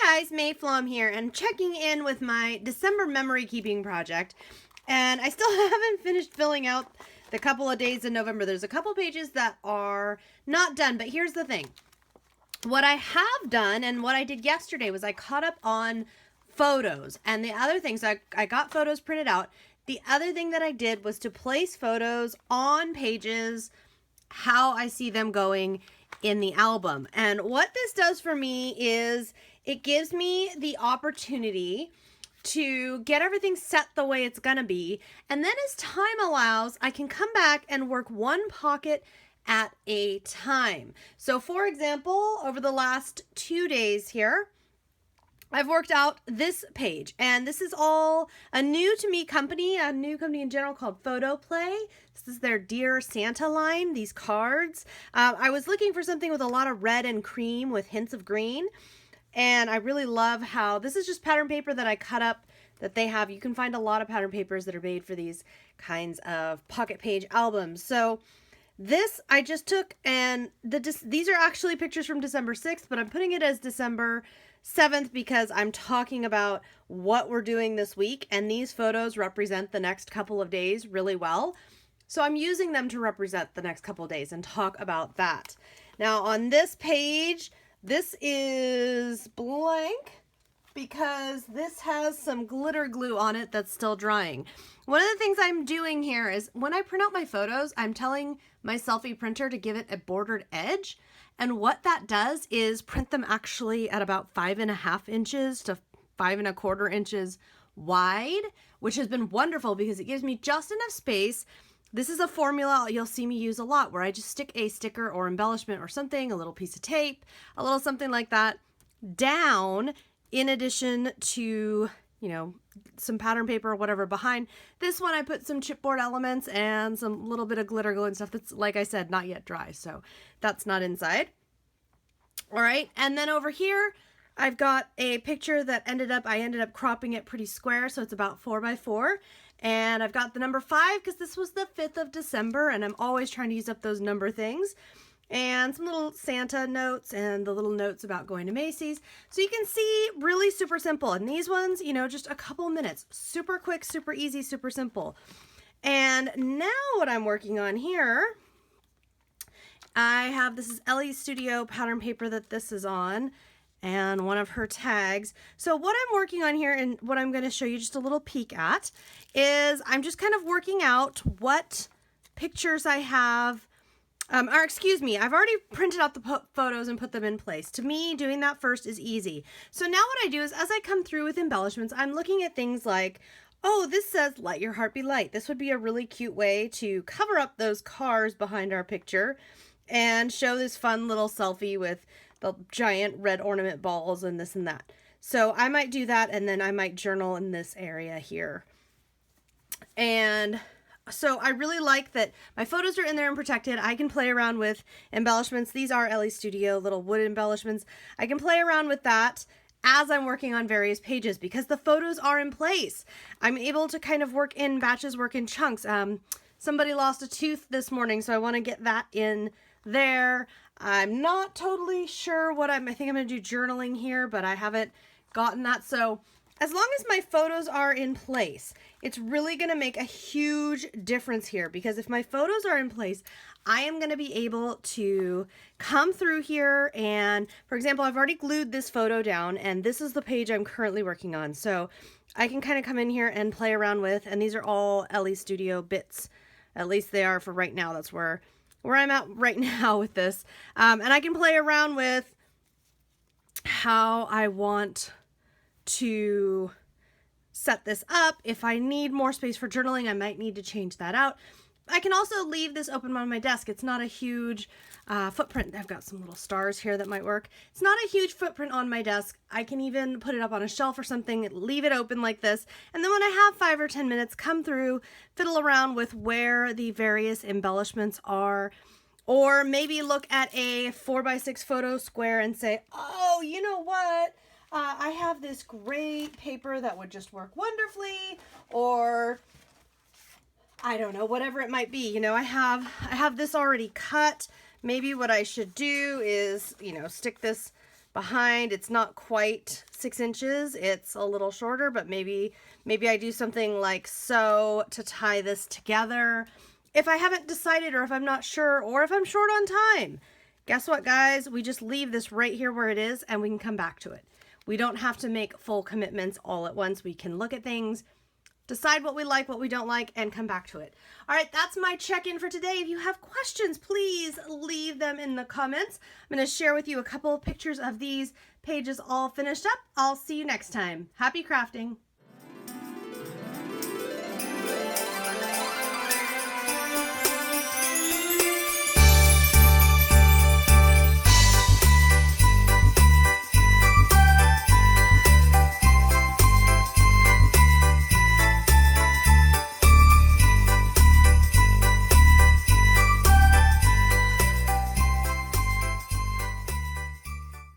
Hi guys, May Flom here, and checking in with my December memory keeping project. And I still haven't finished filling out the couple of days in November. There's a couple pages that are not done, but here's the thing. What I have done and what I did yesterday was I caught up on photos. And the other things, I got photos printed out. The other thing that I did was to place photos on pages how I see them going in the album. And what this does for me is it gives me the opportunity to get everything set the way it's gonna be. And then as time allows, I can come back and work one pocket at a time. So for example, over the last 2 days here, I've worked out this page, and this is all a new to me company, a new company in general called Photo Play. This is their Dear Santa line, these cards. I was looking for something with a lot of red and cream with hints of green, and I really love how this is just pattern paper that I cut up that they have. You can find a lot of pattern papers that are made for these kinds of pocket page albums. So this I just took, and these are actually pictures from December 6th, but I'm putting it as December 7th because I'm talking about what we're doing this week, and these photos represent the next couple of days really well. So I'm using them to represent the next couple of days and talk about that. Now on this page, this is blank because this has some glitter glue on it that's still drying. One of the things I'm doing here is when I print out my photos, I'm telling my selfie printer to give it a bordered edge. And what that does is print them actually at about 5.5 inches to 5.25 inches wide, which has been wonderful because it gives me just enough space. This is a formula you'll see me use a lot where I just stick a sticker or embellishment or something, a little piece of tape, a little something like that down in addition to, you know, some pattern paper or whatever behind. This one I put some chipboard elements and some little bit of glitter glue and stuff that's, like I said, not yet dry, so that's not inside. All right, and then over here I've got a picture that I ended up cropping it pretty square, so it's about 4x4, and I've got the number 5 because this was the 5th of December, and I'm always trying to use up those number things. And some little Santa notes and the little notes about going to Macy's. So you can see, really super simple. And these ones, you know, just a couple minutes. Super quick, super easy, super simple. And now what I'm working on here, this is Ellie's Studio pattern paper that this is on, and one of her tags. So what I'm working on here, and what I'm going to show you just a little peek at, is I'm just kind of working out what pictures I have. I've already printed out the photos and put them in place. To me, doing that first is easy. So now what I do is, as I come through with embellishments, I'm looking at things like, oh, this says, "Let your heart be light." This would be a really cute way to cover up those cars behind our picture and show this fun little selfie with the giant red ornament balls and this and that. So I might do that, and then I might journal in this area here. And so I really like that my photos are in there and protected. I can play around with embellishments. These are Ellie Studio little wood embellishments. I can play around with that as I'm working on various pages because the photos are in place. I'm able to kind of work in batches, work in chunks. Somebody lost a tooth this morning, so I want to get that in there. I'm not totally sure what I think I'm going to do journaling here, but I haven't gotten that. So as long as my photos are in place, it's really going to make a huge difference here, because if my photos are in place, I am going to be able to come through here and, for example, I've already glued this photo down, and this is the page I'm currently working on. So I can kind of come in here and play around with, and these are all Ellie Studio bits. At least they are for right now. That's where I'm at right now with this. And I can play around with how I want to set this up. If I need more space for journaling, I might need to change that out. I can also leave this open on my desk. It's not a huge footprint. I've got some little stars here that might work. It's not a huge footprint on my desk. I can even put it up on a shelf or something, leave it open like this, and then when I have 5 or 10 minutes, come through, fiddle around with where the various embellishments are, or maybe look at a 4x6 photo square and say, oh, you know what? I have this great paper that would just work wonderfully, or I don't know, whatever it might be. You know, I have this already cut. Maybe what I should do is, you know, stick this behind. It's not quite 6 inches. It's a little shorter, but maybe I do something like so to tie this together. If I haven't decided, or if I'm not sure, or if I'm short on time, guess what, guys? We just leave this right here where it is and we can come back to it. We don't have to make full commitments all at once. We can look at things, decide what we like, what we don't like, and come back to it. All right, that's my check-in for today. If you have questions, please leave them in the comments. I'm going to share with you a couple of pictures of these pages all finished up. I'll see you next time. Happy crafting.